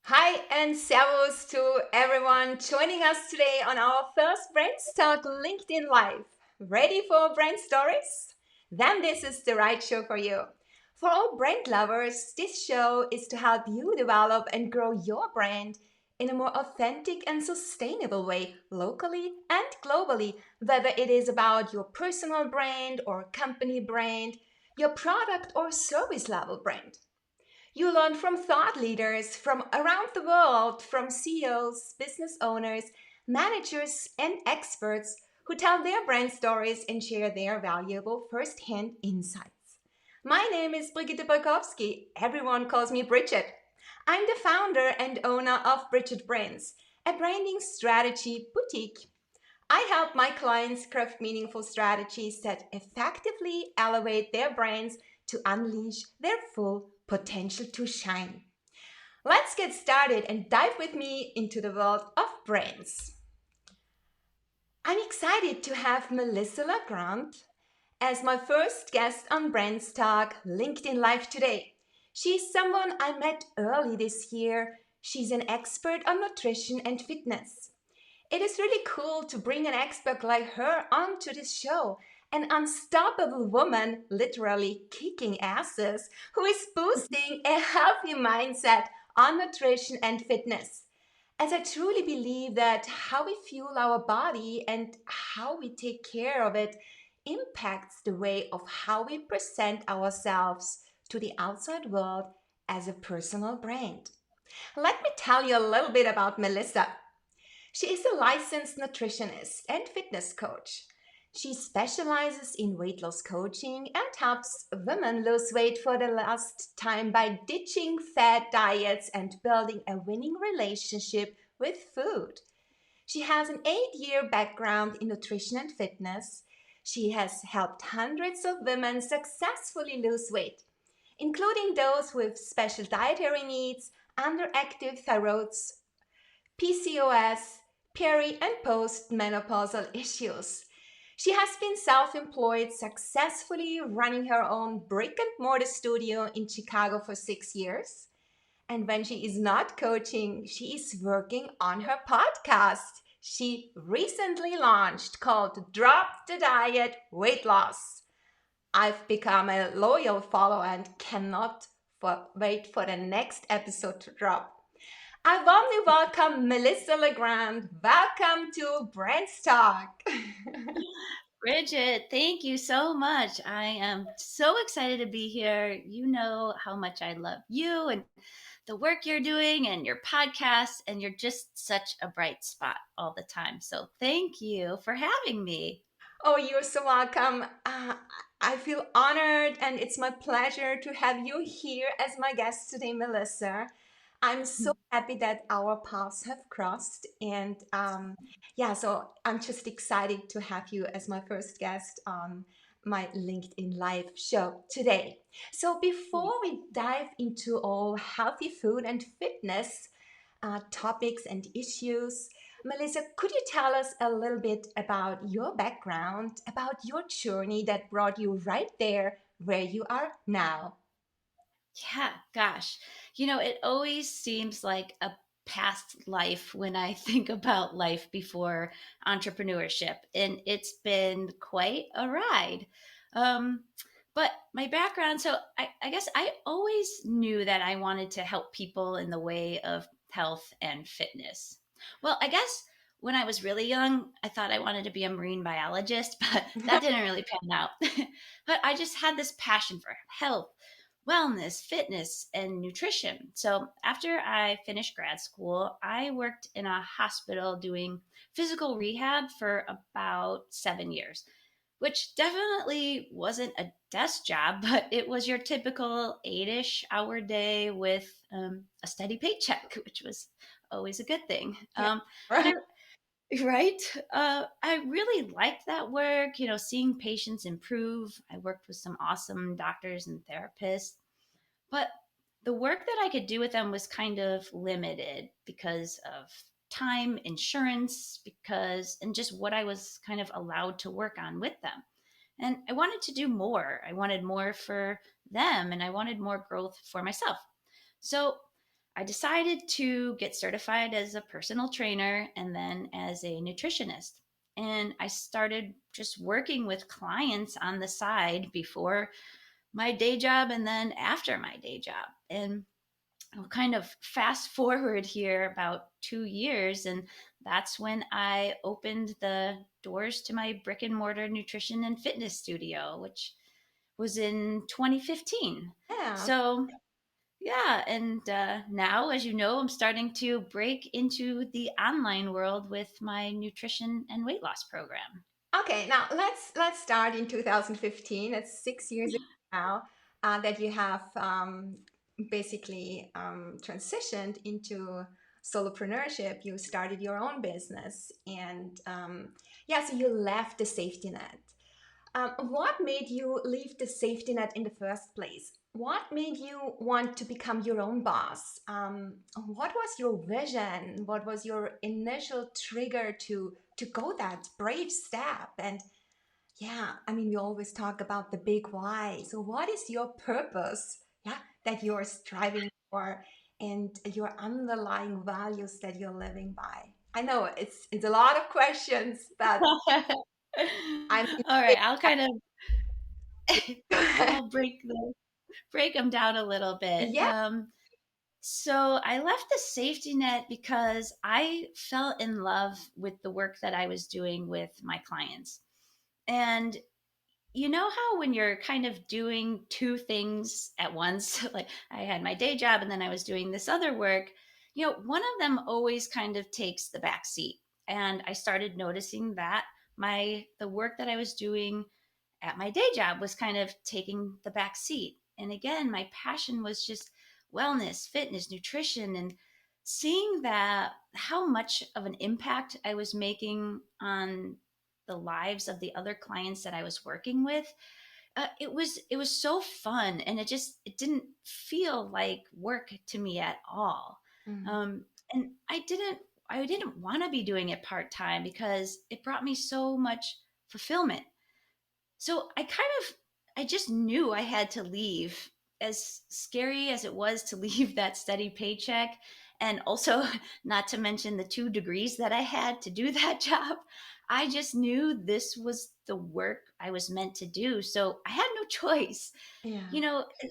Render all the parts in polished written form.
Hi and servus to everyone joining us today on our first BrandsTalk LinkedIn Live. Ready for brand stories? Then this is the right show for you. For all brand lovers, this show is to help you develop and grow your brand in a more authentic and sustainable way, locally and globally, whether it is about your personal brand or company brand, your product or service level brand. You learn from thought leaders from around the world, from CEOs, business owners, managers, and experts who tell their brand stories and share their valuable first-hand insights. My name is Brigitte Bojkowszky. Everyone calls me Bridget. I'm the founder and owner of BridgetBrands, a branding strategy boutique. I help my clients craft meaningful strategies that effectively elevate their brands to unleash their full potential to shine. Let's get started and dive with me into the world of brands. I'm excited to have Melissa LaGrant as my first guest on BrandsTalk LinkedIn Live today. She's someone I met early this year. She's an expert on nutrition and fitness. It is really cool to bring an expert like her onto this show. An unstoppable woman, literally kicking asses, who is boosting a healthy mindset on nutrition and fitness. As I truly believe that how we fuel our body and how we take care of it impacts the way of how we present ourselves to the outside world as a personal brand. Let me tell you a little bit about Melissa. She is a licensed nutritionist and fitness coach. She specializes in weight loss coaching and helps women lose weight for the last time by ditching fad diets and building a winning relationship with food. She has an 8-year background in nutrition and fitness. She has helped hundreds of women successfully lose weight, including those with special dietary needs, underactive thyroids, PCOS, peri and postmenopausal issues. She has been self employed, successfully running her own brick and mortar studio in Chicago for 6 years. And when she is not coaching, she is working on her podcast she recently launched called Drop the Diet Weight Loss. I've become a loyal follower and cannot wait for the next episode to drop. I warmly welcome Melissa LaGrant. Welcome to Brands Talk. Bridget, thank you so much. I am so excited to be here. You know how much I love you and the work you're doing and your podcast, and you're just such a bright spot all the time. So thank you for having me. Oh, you're so welcome. I feel honored and it's my pleasure to have you here as my guest today, Melissa. I'm so happy that our paths have crossed. And yeah, so I'm just excited to have you as my first guest on my LinkedIn Live show today. So before we dive into all healthy food and fitness topics and issues, Melissa, could you tell us a little bit about your background, about your journey that brought you right there where you are now? Yeah, gosh. It always seems like a past life when I think about life before entrepreneurship, and it's been quite a ride. Um, but my background, so I guess I always knew that I wanted to help people in the way of health and fitness. Well, I guess when I was really young, I thought I wanted to be a marine biologist, but that didn't really pan out. But I just had this passion for health, wellness, fitness, and nutrition. So after I finished grad school, I worked in a hospital doing physical rehab for about 7 years, which definitely wasn't a desk job, but it was your typical 8-ish hour day with a steady paycheck, which was always a good thing. Yeah, But right. right. I really liked that work, seeing patients improve. I worked with some awesome doctors and therapists, but the work that I could do with them was kind of limited because of time, insurance, and just what I was kind of allowed to work on with them. And I wanted to do more. I wanted more for them and I wanted more growth for myself. So I decided to get certified as a personal trainer and then as a nutritionist. And I started just working with clients on the side before my day job and then after my day job. And I'll kind of fast forward here about 2 years, and that's when I opened the doors to my brick and mortar nutrition and fitness studio, which was in 2015. Yeah. So, yeah, and now, as you know, I'm starting to break into the online world with my nutrition and weight loss program. Okay, now let's start in 2015. It's 6 years ago now that you have basically transitioned into solopreneurship. You started your own business, and yeah, so you left the safety net. What made you leave the safety net in the first place? What made you want to become your own boss? What was your vision? What was your initial trigger to go that brave step? And yeah, I mean, we always talk about the big why. So, what is your purpose? Yeah, that you're striving for, and your underlying values that you're living by. I know it's a lot of questions, but All I'm right, I'll kind of yeah, I'll break them down a little bit. yeah. So I left the safety net because I fell in love with the work that I was doing with my clients. And you know how when you're kind of doing two things at once, like I had my day job and then I was doing this other work, one of them always kind of takes the back seat. And I started noticing that the work that I was doing at my day job was kind of taking the back seat. And again, my passion was just wellness, fitness, nutrition, and seeing that how much of an impact I was making on the lives of the other clients that I was working with. It was so fun, and it didn't feel like work to me at all. Mhm. And I didn't want to be doing it part time because it brought me so much fulfillment. So I just knew I had to leave. As scary as it was to leave that steady paycheck, and also not to mention the 2 degrees that I had to do that job, I just knew this was the work I was meant to do. So I had no choice. Yeah.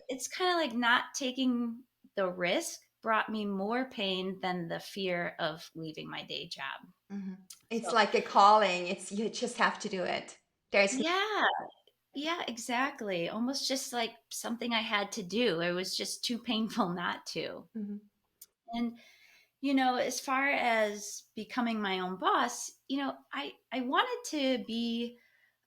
It's kind of like not taking the risk brought me more pain than the fear of leaving my day job. Mhm. It's So, like a calling. It's you just have to do it. There's no, yeah. Yeah, exactly. Almost just like something I had to do. It was just too painful not to. Mhm. And as far as becoming my own boss, I wanted to be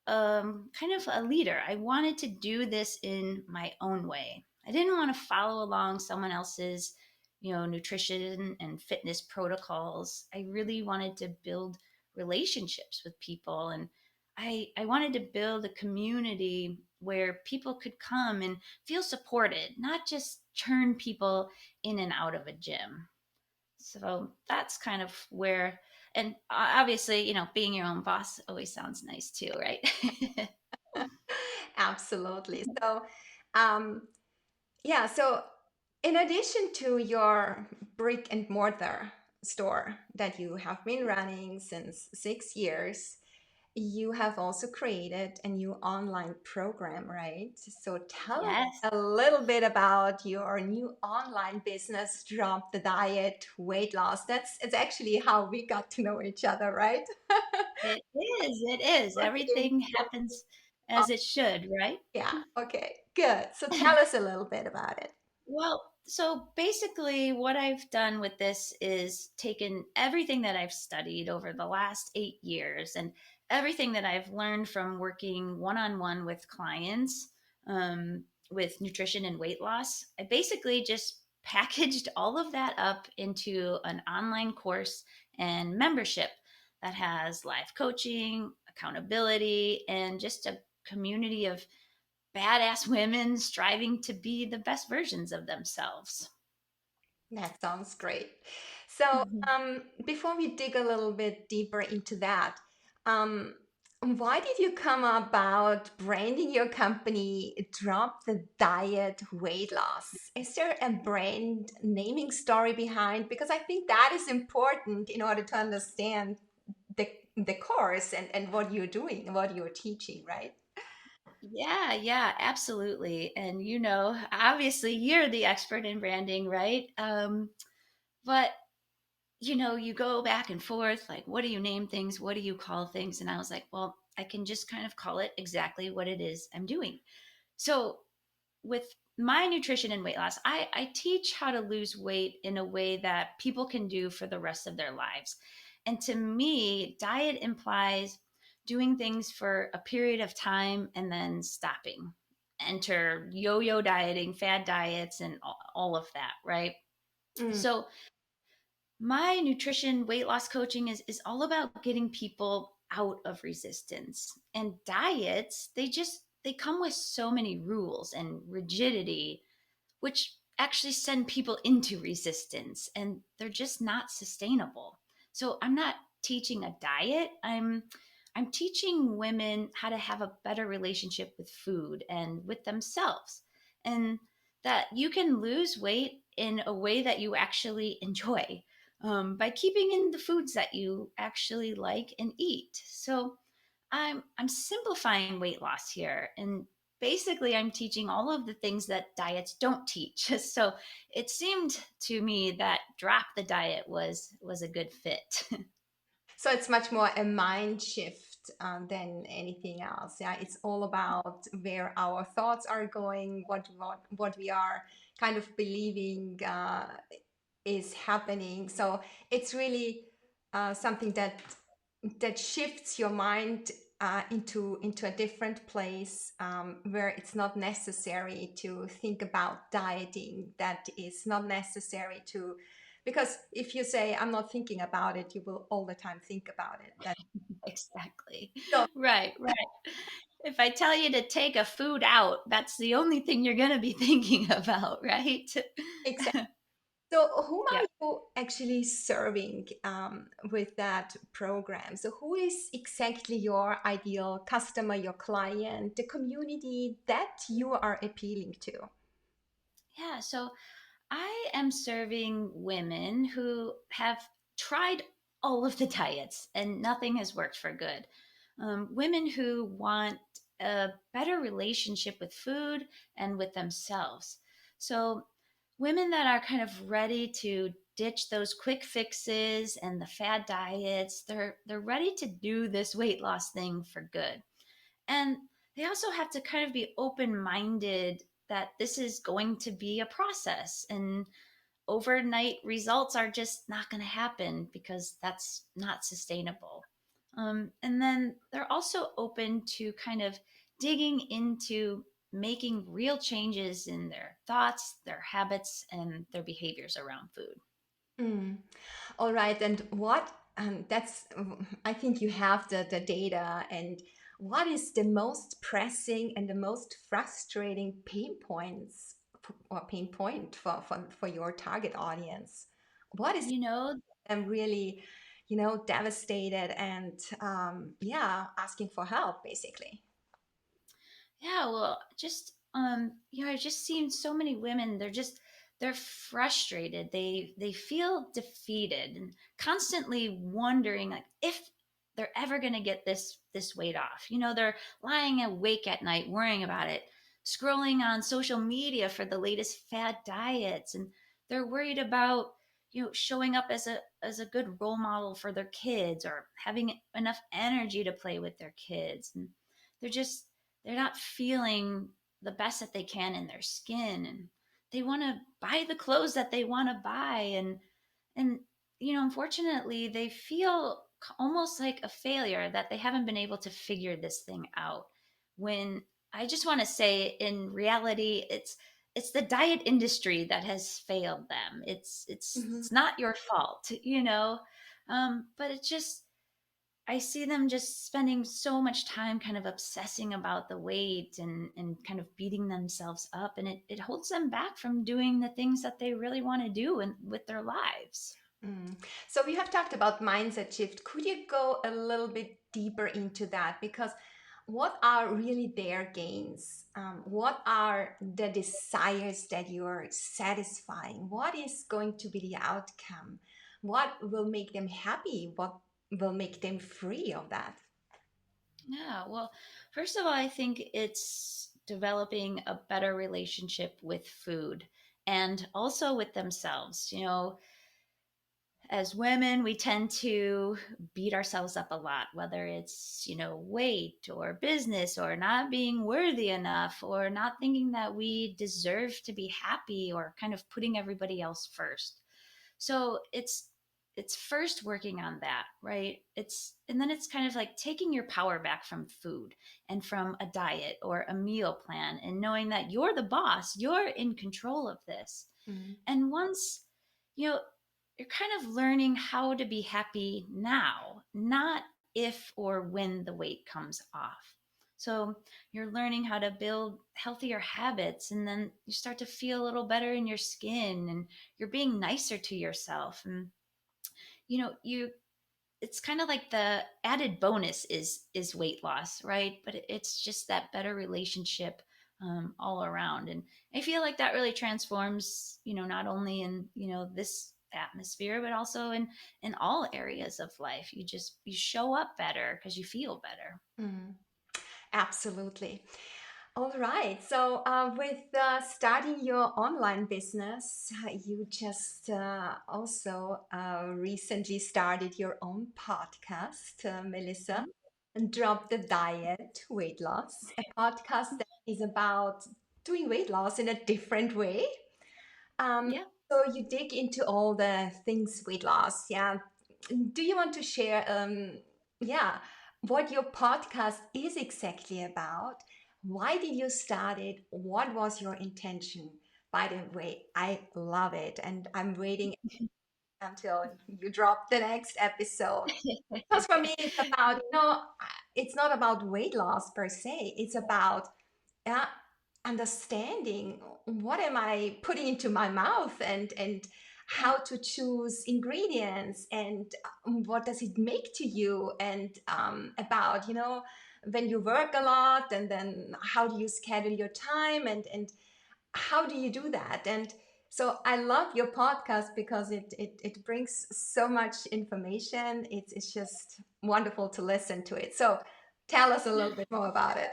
kind of a leader. I wanted to do this in my own way. I didn't want to follow along someone else's, nutrition and fitness protocols. I really wanted to build relationships with people, and I wanted to build a community where people could come and feel supported, not just churn people in and out of a gym. So that's kind of where, and obviously, being your own boss always sounds nice too, right? absolutely. So, um, yeah. So, in addition to your brick and mortar store that you have been running since 6 years, you have also created a new online program, right? So tell us Yes, a little bit about your new online business, Drop the Diet, Weight Loss. It's actually how we got to know each other, right? it is. It is. Working, Everything working happens on, as it should, right? yeah, okay, good. So tell us a little bit about it. Well, so basically, what I've done with this is taken everything that I've studied over the last 8 years and everything that I've learned from working one on one with clients with nutrition and weight loss. I basically just packaged all of that up into an online course and membership that has live coaching, accountability, and just a community of badass women striving to be the best versions of themselves. That sounds great. So, Mhm. before we dig a little bit deeper into that, um, why did you come about branding your company Drop the Diet Weight Loss? Is there a brand naming story behind? Because I think that is important in order to understand the, the course and what you're doing, what you're teaching, right? Yeah, yeah, absolutely. And obviously you're the expert in branding, right? But you go back and forth, like, what do you name things? What do you call things? And I was like, well, I can just kind of call it exactly what it is I'm doing. So with my nutrition and weight loss, I teach how to lose weight in a way that people can do for the rest of their lives. And to me, diet implies doing things for a period of time and then stopping. Enter yo yo dieting, fad diets, and all of that, right? Mm, So my nutrition weight loss coaching is all about getting people out of resistance. And diets, they come with so many rules and rigidity, which actually send people into resistance, and they're just not sustainable. So I'm not teaching a diet. I'm teaching women how to have a better relationship with food and with themselves, and that you can lose weight in a way that you actually enjoy, by keeping in the foods that you actually like and eat. So I'm simplifying weight loss here, and basically I'm teaching all of the things that diets don't teach. So it seemed to me that drop the diet was a good fit. so it's much more a mind shift than anything else. Yeah, it's all about where our thoughts are going, what we are kind of believing is happening. So it's really something that shifts your mind into a different place where it's not necessary to think about dieting. That is not necessary to, because if you say I'm not thinking about it, you will all the time think about it. That Exactly. so Right, right. If I tell you to take a food out, that's the only thing you're going to be thinking about, right? exactly. So whom Yeah. are you actually serving with that program? So who is exactly your ideal customer, your client, the community that you are appealing to? Yeah, so I am serving women who have tried all of the diets and nothing has worked for good. Women who want a better relationship with food and with themselves. So, women that are kind of ready to ditch those quick fixes and the fad diets. They're ready to do this weight loss thing for good. And they also have to kind of be open minded that this is going to be a process, and overnight results are just not going to happen because that's not sustainable. And then they're also open to kind of digging into making real changes in their thoughts, their habits, and their behaviors around food. Mm. All right. And what that's I think you have the data. And what is the most pressing and the most frustrating pain points or pain point for your target audience? What is You know, them really, devastated and yeah, asking for help basically? Yeah, well, just I've just seen so many women. They're frustrated. They feel defeated and constantly wondering, like, if they're ever going to get this weight off. They're lying awake at night worrying about it, scrolling on social media for the latest fad diets, and they're worried about showing up as a good role model for their kids, or having enough energy to play with their kids. And they're just they're not feeling the best that they can in their skin, and they want to buy the clothes that they want to buy, and unfortunately they feel almost like a failure that they haven't been able to figure this thing out, when I just want to say, in reality, it's the diet industry that has failed them. It's not your fault, but it's just, I see them just spending so much time kind of obsessing about the weight, and kind of beating themselves up. And it holds them back from doing the things that they really want to do with their lives. Mm. So we have talked about mindset shift. Could you go a little bit deeper into that? Because what are really their gains? What are the desires that you're satisfying? What is going to be the outcome? What will make them happy? What will make them free of that? Yeah, well, first of all, I think it's developing a better relationship with food and also with themselves. As women, we tend to beat ourselves up a lot, whether it's, weight or business or not being worthy enough or not thinking that we deserve to be happy or kind of putting everybody else first. So it's first working on that, right? And then it's kind of like taking your power back from food and from a diet or a meal plan and knowing that you're the boss, you're in control of this. Mm, And once, you know, you're kind of learning how to be happy now, not if or when the weight comes off. So you're learning how to build healthier habits, and then you start to feel a little better in your skin, and you're being nicer to yourself. And you it's kind of like the added bonus is weight loss, right? But it's just that better relationship all around. And I feel like that really transforms, not only in this atmosphere, but also in all areas of life. You show up better because you feel better. mm. Absolutely. All right. So, with starting your online business, you just also recently started your own podcast, Melissa, Mhm. and Drop the Diet Weight Loss, a podcast that is about doing weight loss in a different way. Um, Yeah. so you dig into all the things weight loss. Yeah. Do you want to share, yeah, what your podcast is exactly about? Why did you start it? What was your intention? By the way, I love it, and I'm waiting until you drop the next episode. Because for me, it's about, it's not about weight loss per se. It's about uh, understanding what am I putting into my mouth, and Yeah. how to choose ingredients, and what does it make to you, and about when you work a lot, and then how do you schedule your time, and how do you do that. And so I love your podcast because it brings so much information. It's just wonderful to listen to it. So tell us a little bit more about it.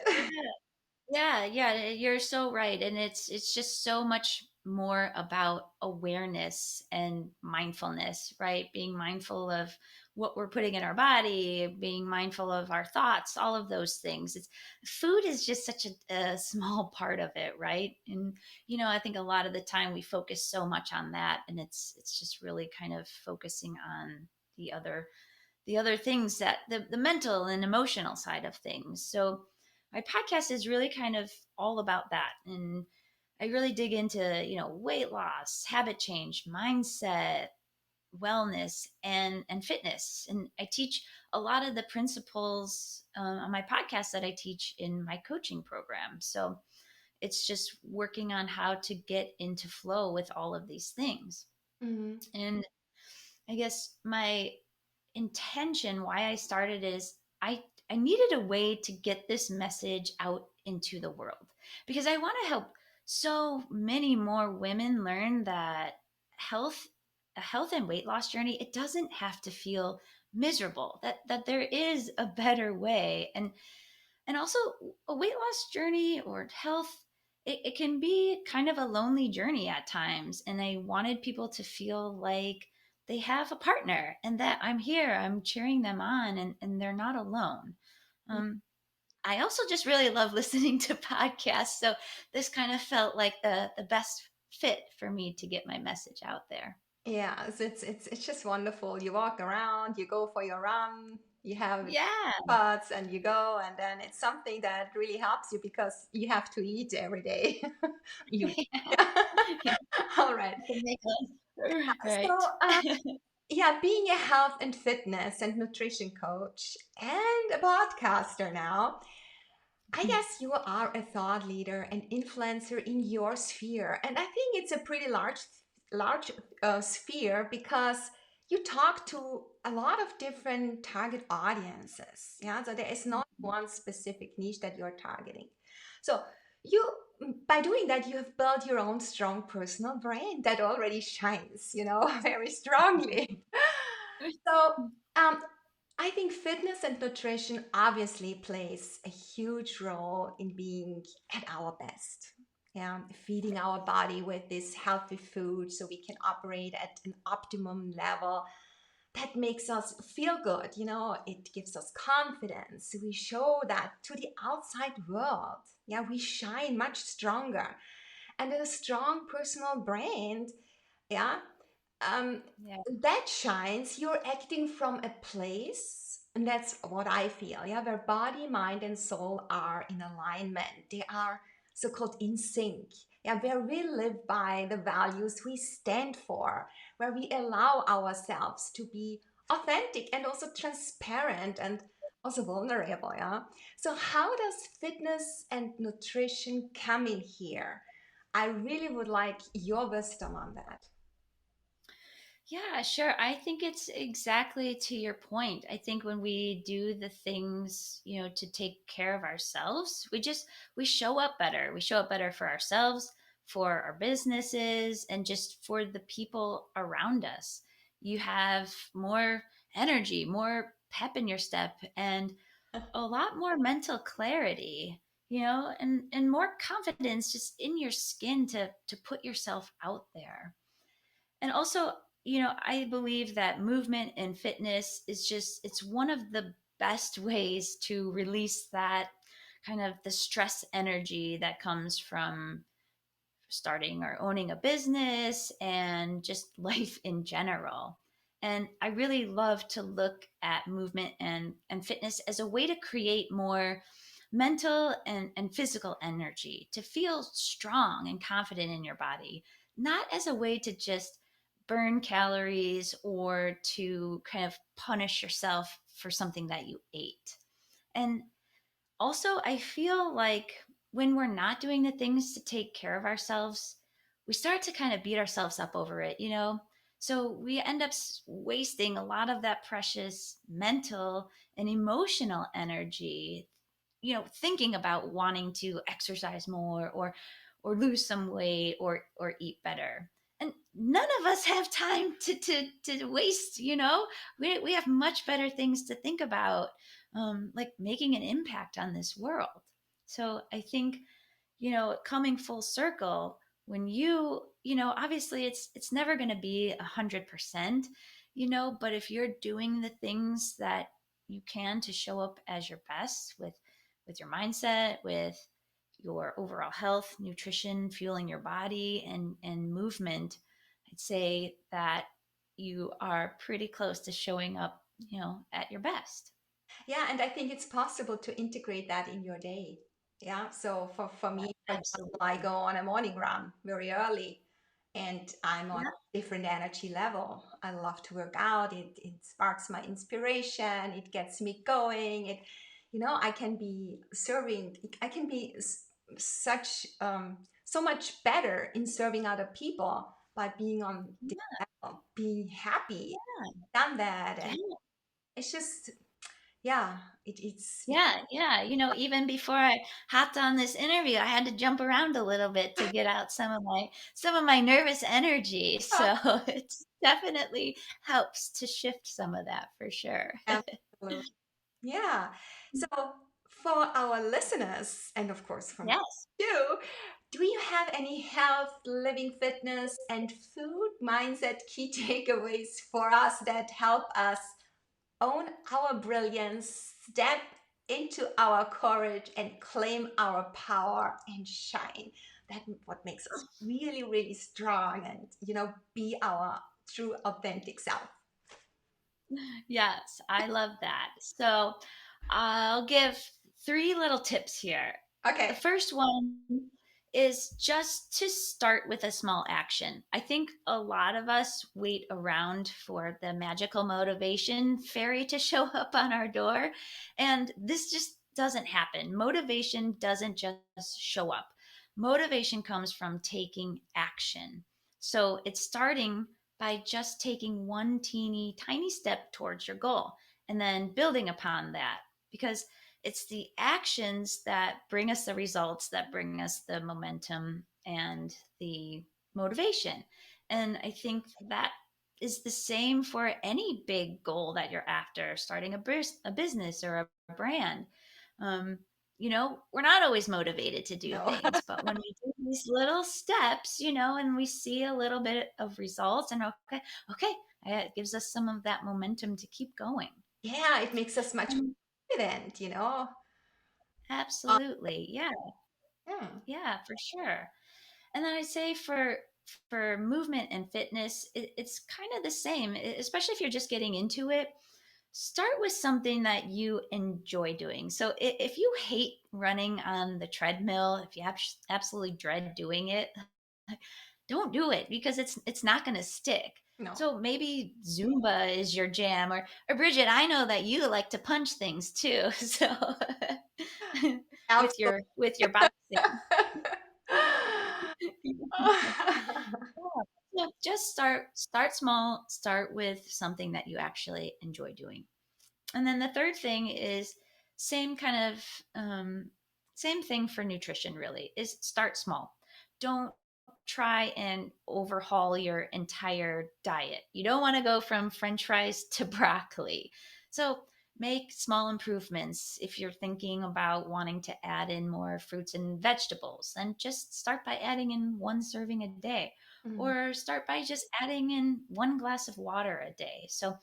Yeah, yeah, you're so right. And it's just so much more about awareness and mindfulness, right? Being mindful of what we're putting in our body, being mindful of our thoughts, all of those things. It's food is just such a small part of it, right? And I think a lot of the time we focus so much on that, and it's just really kind of focusing on the other the other things, that the mental and emotional side of things. So my podcast is really kind of all about that. And I really dig into, weight loss, habit change, mindset, wellness, and fitness. And I teach a lot of the principles on my podcast that I teach in my coaching program. So it's just working on how to get into flow with all of these things. Mhm. And I guess my intention why I started is I needed a way to get this message out into the world, because I want to help so many more women learn that health a health and weight loss journey, it doesn't have to feel miserable, that there is a better way. And also, a weight loss journey or health, it can be kind of a lonely journey at times. And I wanted people to feel like they have a partner and that I'm here, I'm cheering them on, and they're not alone. Um, I also just really love listening to podcasts. So this kind of felt like the best fit for me to get my message out there. Yeah, it's just wonderful. You walk around, you go for your run, you have Yeah. pots, and you go, and then it's something that really helps you because you have to eat every day. You, Yeah. all right. To make a- So, Right. yeah, being a health and fitness and nutrition coach and a podcaster now, I guess you are a thought leader and influencer in your sphere, and I think it's a pretty large sphere because you talk to a lot of different target audiences. Yeah, so there is not one specific niche that you're targeting. So you, by doing that, you have built your own strong personal brand that already shines, very strongly. So um, I think fitness and nutrition obviously plays a huge role in being at our best. Yeah, feeding our body with this healthy food so we can operate at an optimum level that makes us feel good. It gives us confidence. We show that to the outside world. Yeah, we shine much stronger. And with a strong personal brand, yeah, um, Yeah. that shines. You're acting from a place, and that's what I feel. Yeah, where body, mind, and soul are in alignment. They are so-called in sync. Yeah, where we live by the values we stand for, where we allow ourselves to be authentic and also transparent and also vulnerable. Yeah. So how does fitness and nutrition come in here? I really would like your wisdom on that. Yeah, sure. I think it's exactly to your point. I think when we do the things, to take care of ourselves, we show up better. We show up better for ourselves, for our businesses, and just for the people around us. You have more energy, more pep in your step, and a lot more mental clarity, and more confidence just in your skin to put yourself out there. And also, I believe that movement and fitness is just, it's one of the best ways to release that kind of the stress energy that comes from starting or owning a business and just life in general. And I really love to look at movement and fitness as a way to create more mental and physical energy, to feel strong and confident in your body, not as a way to just burn calories or to kind of punish yourself for something that you ate. And also, I feel like when we're not doing the things to take care of ourselves, we start to kind of beat ourselves up over it. So we end up wasting a lot of that precious mental and emotional energy, thinking about wanting to exercise more or lose some weight or eat better. And none of us have time to waste. We have much better things to think about, like making an impact on this world. So I think, coming full circle, when obviously it's never going to be 100%, but if you're doing the things that you can to show up as your best with your mindset, with your overall health, nutrition, fueling your body, and movement, I'd say that you are pretty close to showing up, at your best. Yeah, and I think it's possible to integrate that in your day. Yeah, so for me, for example, I Absolutely. go on a morning run very early and I'm on Yeah. a different energy level. I love to work out. It sparks my inspiration. It gets me going. I can be serving, I can be such, so much better in serving other people by being on this level, being happy, done that. And Yeah. it's just, yeah, it's Yeah. Even before I hopped on this interview, I had to jump around a little bit to get out some of my nervous energy. So it definitely helps to shift some of that for sure. absolutely, yeah. So for our listeners, and of course for me Yes. too, do you have any health, living fitness, and food mindset key takeaways for us that help us own our brilliance, step into our courage, and claim our power and shine? That what makes us really, really strong and be our true authentic self. Yes, I love that. So I'll give three little tips here. The Okay. first one is just to start with a small action. I think a lot of us wait around for the magical motivation fairy to show up on our door, and this just doesn't happen. Motivation doesn't just show up. Motivation comes from taking action. So it's starting by just taking one teeny tiny step towards your goal and then building upon that, because it's the actions that bring us the results, that bring us the momentum and the motivation. And I think that is the same for any big goal that you're after, starting a business or a brand. um, we're not always motivated to do No. things, but when we do these little steps, and we see a little bit of results, and okay, it gives us some of that momentum to keep going. Yeah, it makes us much Um, more confident. Uh, Absolutely. Yeah. yeah. Yeah, for sure. And then I'd say for movement and fitness, it's kind of the same, especially if you're just getting into it. Start with something that you enjoy doing. So if you hate running on the treadmill, if you absolutely dread doing it, don't do it, because it's not going to stick. No. So maybe Zumba is your jam, or Bridget, I know that you like to punch things too. So with Absolutely. your boxing. Yeah. So just start small, start with something that you actually enjoy doing. And then the third thing is same kind of same thing for nutrition, really, is start small. Don't try and overhaul your entire diet. You don't want to go from french fries to broccoli. So make small improvements. If you're thinking about wanting to add in more fruits and vegetables, then just start by adding in one serving a day, Mm. or start by just adding in one glass of water a day. So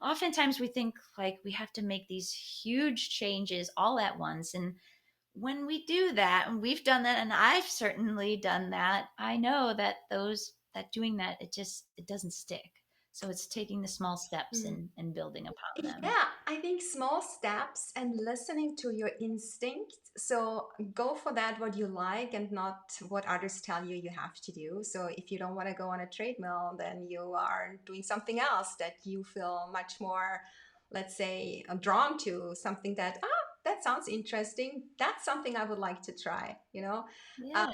oftentimes we think like we have to make these huge changes all at once. And when we do that, and we've done that, and I've certainly done that, I know that doing that, it doesn't stick. So it's taking the small steps Mm. and building upon them. Yeah, I think small steps and listening to your instinct. So go for that, what you like, and not what others tell you you have to do. So if you don't want to go on a treadmill, then you are doing something else that you feel much more, let's say, drawn to, something that, that sounds interesting. That's something I would like to try. Uh, Yeah,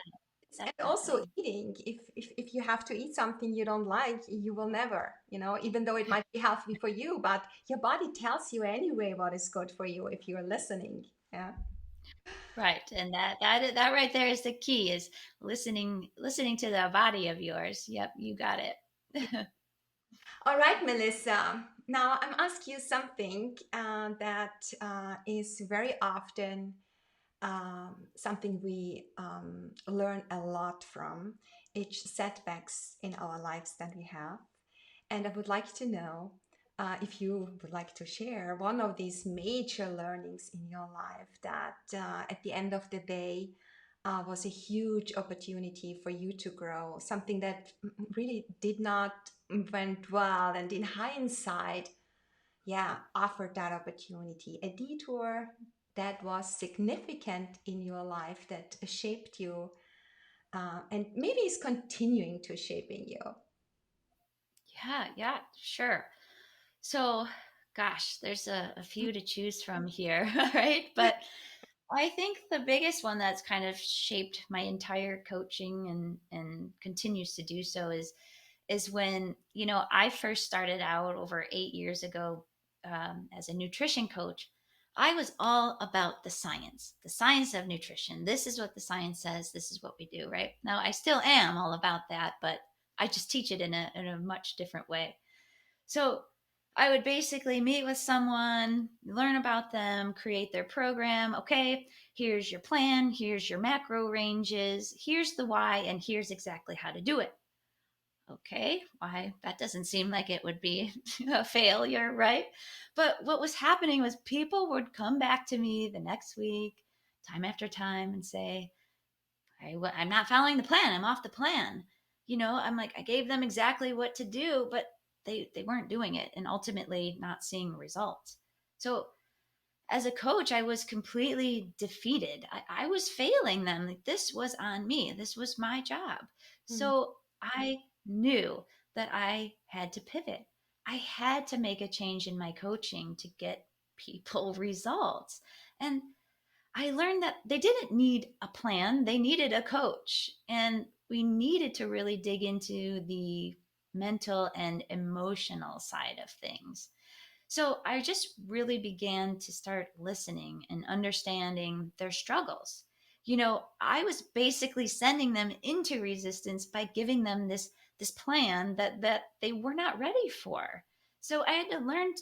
and also definitely. eating, if you have to eat something you don't like, you will never, even though it might be healthy for you, but your body tells you anyway what is good for you if you're listening. Yeah. Right. And that right there is the key, is listening to the body of yours. Yep, you got it. All right, Melissa, now I'm asking you something that is very often something we learn a lot from each setbacks in our lives that we have. And I would like to know if you would like to share one of these major learnings in your life that at the end of the day was a huge opportunity for you to grow, something that really did not went well, and in hindsight, yeah, offered that opportunity, a detour that was significant in your life, that shaped you, and maybe is continuing to shaping you. Yeah, yeah, sure. So, gosh, there's a few to choose from here, right? But I think the biggest one that's kind of shaped my entire coaching and continues to do so is when I first started out over 8 years ago as a nutrition coach. I was all about the science of nutrition. This is what the science says. This is what we do, right? Now, I still am all about that, but I just teach it in a much different way. So I would basically meet with someone, learn about them, create their program. Okay, here's your plan, here's your macro ranges, here's the why, and here's exactly how to do it. Okay, why, that doesn't seem like it would be a failure, right? But what was happening was people would come back to me the next week, time after time, and say, I'm not following the plan. I'm off the plan. I'm like, I gave them exactly what to do, but they weren't doing it, and ultimately not seeing results. So as a coach, I was completely defeated. I was failing them. Like, this was on me. This was my job. Mm. So I knew that I had to pivot. I had to make a change in my coaching to get people results. And I learned that they didn't need a plan, they needed a coach. And we needed to really dig into the mental and emotional side of things. So I just really began to start listening and understanding their struggles. I was basically sending them into resistance by giving them this plan that they were not ready for. So I had to learn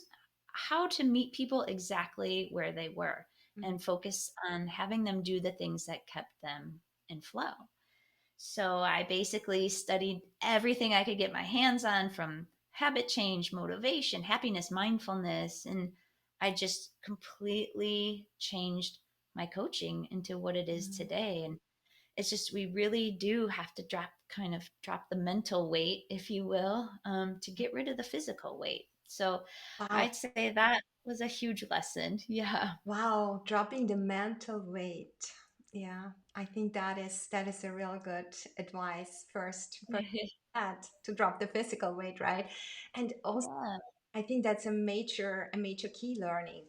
how to meet people exactly where they were Mm. and focus on having them do the things that kept them in flow. So I basically studied everything I could get my hands on, from habit change, motivation, happiness, mindfulness. And I just completely changed my coaching into what it is Mm. today. And it's just, we really do have to drop the mental weight, if you will, to get rid of the physical weight. So Wow. I'd say that was a huge lesson. Yeah. Wow, dropping the mental weight. Yeah, I think that is a real good advice first that to drop the physical weight, right? And also Yeah. I think that's a major key learning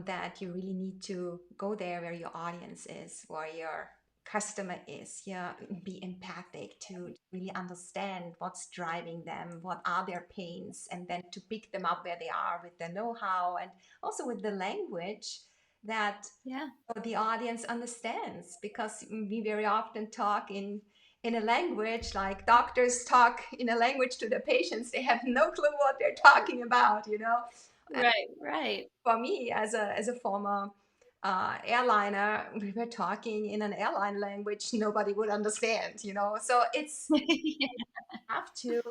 that you really need to go there where your audience is, where your customer is. Yeah, be empathic to really understand what's driving them, what are their pains, and then to pick them up where they are with the know-how and also with the language that Yeah. the audience understands, because we very often talk in a language, like doctors talk in a language to the patients. They have no clue what they're talking about. And Right. Right. for me, as a former airliner, we were talking in an airline language nobody would understand. So it's have to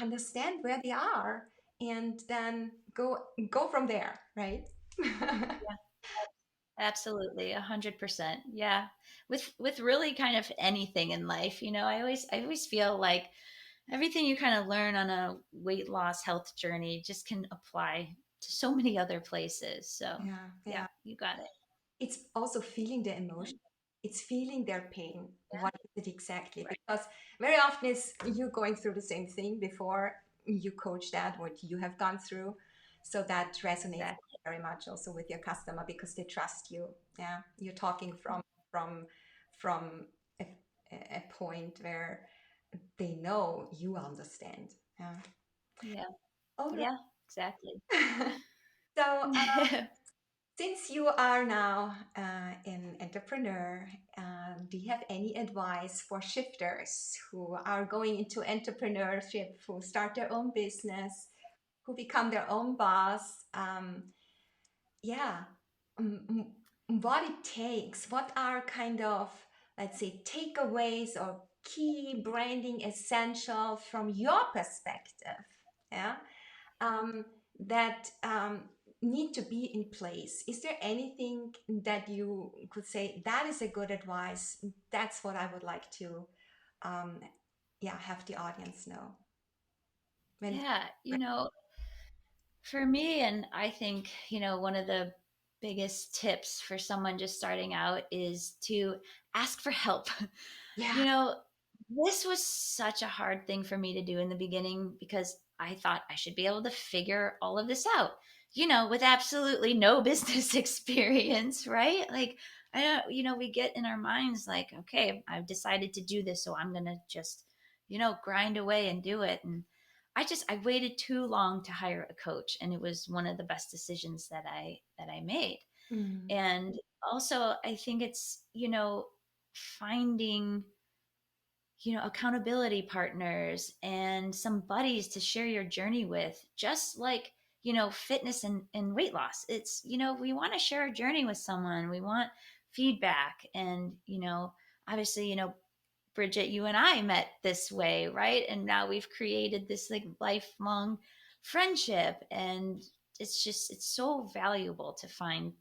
understand where they are and then go from there, right? Yeah. Absolutely, 100%. Yeah. With really kind of anything in life, I always feel like everything you kind of learn on a weight loss health journey just can apply to so many other places. So, Yeah, yeah, yeah. you got it. It's also feeling the Yeah. emotion. It's feeling their pain. Yeah. What is it exactly? Right. Because very often it's you going through the same thing before you coach that, what you have gone through. So that resonates Exactly. very much also with your customer because they trust you. Yeah, you're talking from a, a point where they know you understand. Yeah. Yeah. All Yeah, exactly. right. So since you are now an entrepreneur, do you have any advice for shifters who are going into entrepreneurship, who start their own business, who become their own boss? Yeah, what it takes, what are kind of, let's say, takeaways or key branding essential from your perspective? Yeah, um, that need to be in place? Is there anything that you could say that is a good advice? That's what I would like to, um, yeah, have the audience know. When Yeah, for me, and I think, one of the biggest tips for someone just starting out is to ask for help. yeah, You know, this was such a hard thing for me to do in the beginning because I thought I should be able to figure all of this out, with absolutely no business experience, right? Like, I don't, we get in our minds like, okay, I've decided to do this, so I'm going to just, grind away and do it. And I waited too long to hire a coach, and it was one of the best decisions that I made. mm, And also, I think it's, finding accountability partners and some buddies to share your journey with, just like fitness and weight loss. It's we want to share a journey with someone, we want feedback. And obviously, Bridget, you and I met this way, right? And now we've created this like lifelong friendship. And it's so valuable to find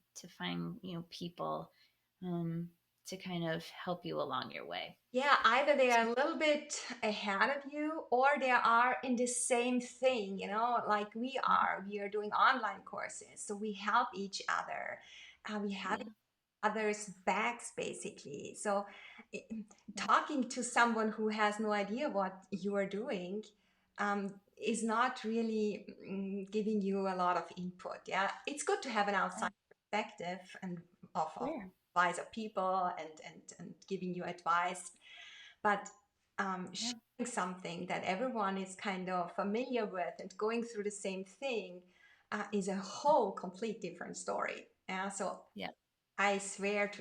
people um to kind of help you along your way. yeah, either they are a little bit ahead of you or they are in the same thing, like we are doing online courses, so we help each other. We have Yeah. others' backs basically. So i- Yeah. talking to someone who has no idea what you are doing is not really giving you a lot of input. Yeah, it's good to have an Yeah. outside perspective and of Sure. advice of people and giving you advice, but Yeah. sharing something that everyone is kind of familiar with and going through the same thing is a whole complete different story. Yeah. So Yeah. I swear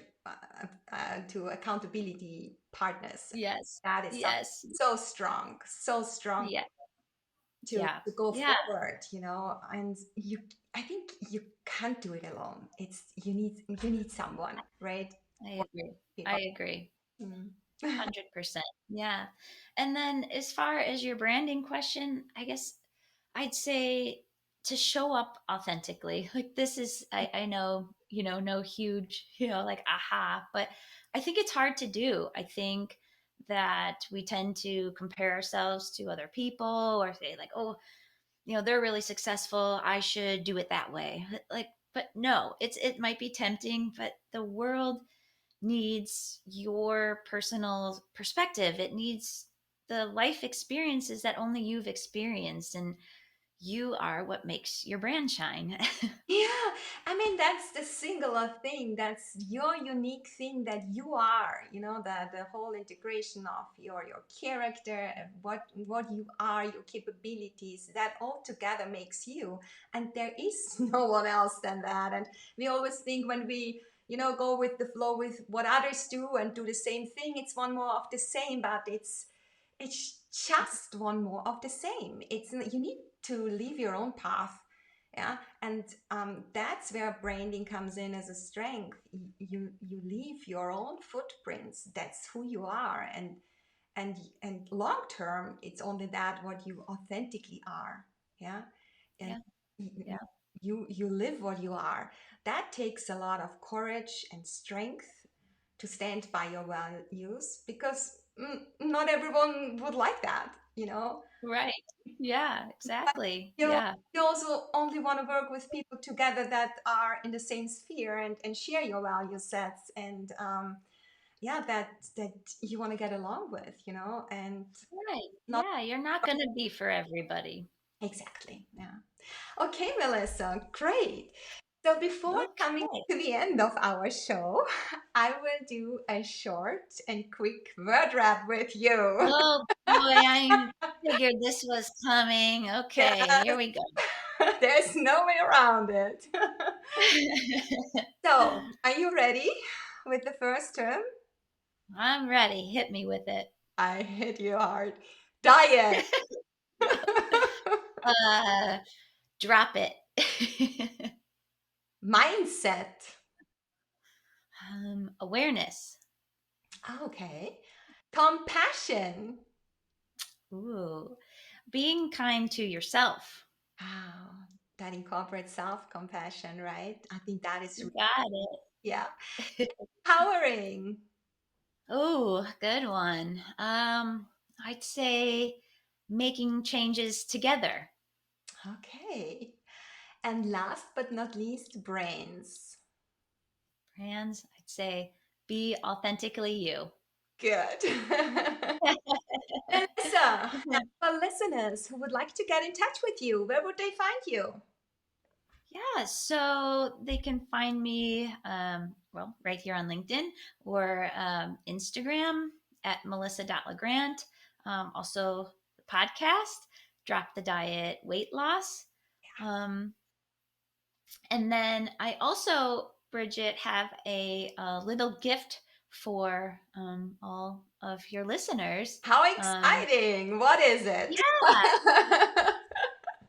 to accountability partners. Yes. That is something Yes. so strong Yeah. to, Yeah. to go Yeah. forward, and I think you can't do it alone. You need someone, right? I agree. People. I agree. Mm. 100%. Yeah. And then as far as your branding question, I guess I'd say to show up authentically. Like this is I know, no huge, like aha, but I think it's hard to do. I think that we tend to compare ourselves to other people or say like, oh, they're really successful. I should do it that way. Like, but no, it might be tempting, but the world needs your personal perspective. It needs the life experiences that only you've experienced, and you are what makes your brand shine. Yeah, I mean that's the singular thing. That's your unique thing that you are. The whole integration of your character, and what you are, your capabilities. That all together makes you, and there is no one else than that. And we always think when we go with the flow with what others do and do the same thing, it's one more of the same, but it's just one more of the same. It's you need to leave your own path. Yeah, and that's where branding comes in as a strength. You leave your own footprints. That's who you are, and long term, it's only that what you authentically are. Yeah, and Yeah. Yeah. you live what you are. That takes a lot of courage and strength to stand by your values, because not everyone would like that. Right. Yeah, But exactly. you Yeah. you also only want to work with people together that are in the same sphere and share your value sets, and yeah, that you want to get along with, and Right. not Yeah, you're not going to be for everybody. exactly. Yeah. Okay, Melissa, great. So before coming Okay. to the end of our show, I will do a short and quick word wrap with you. Oh boy, I figured this was coming. Okay, Yeah, here we go. there's no way around it. So, are you ready with the first term? I'm ready. Hit me with it. I hit you hard. Diet. uh, Drop it. Mindset. Awareness. Okay. Compassion. Ooh, being kind to yourself. Oh, that incorporates self-compassion, right? I think that is, You got yeah. it. Empowering. Oh, good one. I'd say making changes together. Okay. And last but not least, brains. Brands, I'd say be authentically you. Good. Melissa, and for listeners who would like to get in touch with you, where would they find you? Yeah, so they can find me, well, right here on LinkedIn or Instagram at melissa.lagrant. Also, the podcast, Drop the Diet Weight Loss. Um, and then I also, Bridget, have a little gift for all of your listeners. How Um, exciting! What is it?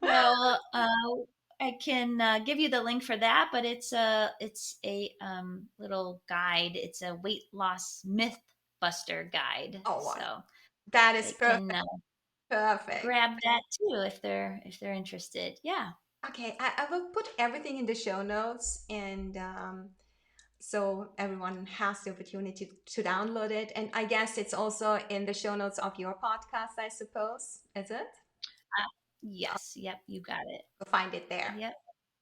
yeah, so I can give you the link for that, but it's a little guide. It's a weight loss myth buster guide, Oh, wow. so That is they perfect. can Perfect. grab that too if they're interested. Yeah, Okay, I will put everything in the show notes, and so everyone has the opportunity to download it. And I guess it's also in the show notes of your podcast, I suppose. Is it? So yes, yep, you got it. you'll find it there. Yep,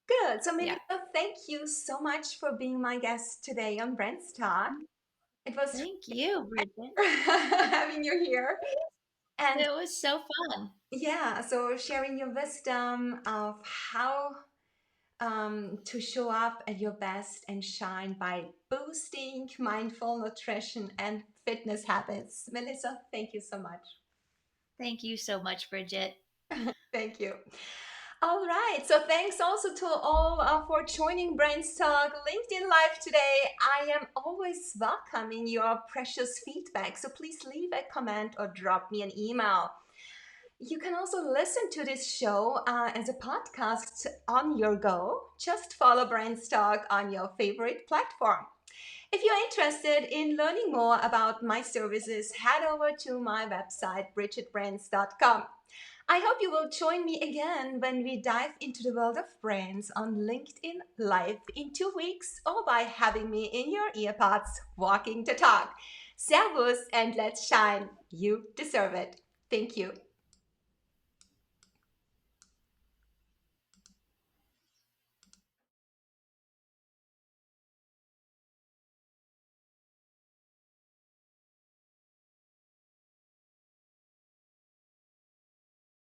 Good. So, yeah. Melissa, thank you so much for being my guest today on Brent's Talk. It was Thank you, Bridget. having you here. And It was so fun. yeah, so sharing your wisdom of how to show up at your best and shine by boosting mindful nutrition and fitness habits. Melissa, thank you so much. Thank you so much, Bridget. Thank you. All right. So thanks also to all for joining BrandsTalk LinkedIn Live today. I am always welcoming your precious feedback. So please leave a comment or drop me an email. You can also listen to this show as a podcast on your go. Just follow BrandsTalk on your favorite platform. If you're interested in learning more about my services, head over to my website, BridgetBrands.com. I hope you will join me again when we dive into the world of brands on LinkedIn Live in 2 weeks or by having me in your earpods walking the talk. Servus and let's shine. You deserve it. Thank you.